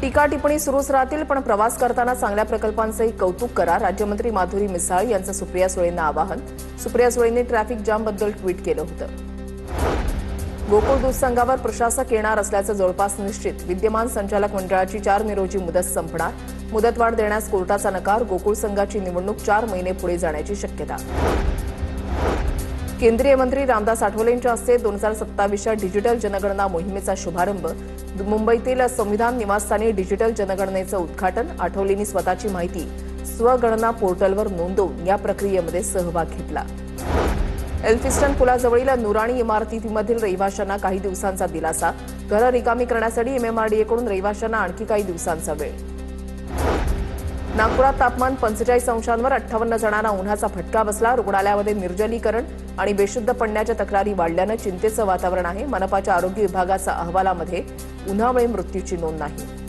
टीका टिप्पणी सुरूच राहतील, पण प्रवास करताना चांगल्या प्रकल्पांचंही कौतुक करा. राज्यमंत्री माधुरी मिसाळ यांचं सुप्रिया सुळेंना आवाहन. सुप्रिया सुळेंनी ट्रॅफिक जामबद्दल ट्विट केलं होतं. गोकुळ दूध संघावर प्रशासक येणार असल्याचं जवळपास निश्चित. विद्यमान संचालक मंडळाची 4 मे रोजी मुदत संपणार. मुदतवाढ देण्यास कोर्टाचा नकार. गोकुळ संघाची निवडणूक 4 महिने पुढे जाण्याची शक्यता. केंद्रीय मंत्री रामदास आठवलेंच्या हस्ते 2027च्या डिजिटल जनगणना मोहिमेचा शुभारंभ. मुंबईतील संविधान निवासस्थानी डिजिटल जनगणनेचं उद्घाटन. आठवलेंनी स्वतःची माहिती स्वगणना पोर्टलवर नोंदवून या प्रक्रियेमध्ये सहभाग घेतला. एल्फिस्टन पुलाजवळील नुराणी इमारतीमधील रहिवाशांना काही दिवसांचा दिलासा. घरं रिकामी करण्यासाठी MMRDAकडून रहिवाशांना आणखी काही दिवसांचा वेळ. नागपुरात तापमान 45 अंशांवर. 58 जणांना उन्हाचा फटका बसला. रुग्णालयामध्ये निर्जलीकरण आणि बेशुद्ध पडण्याच्या तक्रारी वाढल्यानं चिंतेचं वातावरण आहे. मनपाच्या आरोग्य विभागाच्या अहवालामध्ये उन्हामुळे मृत्यूची नोंद नाही.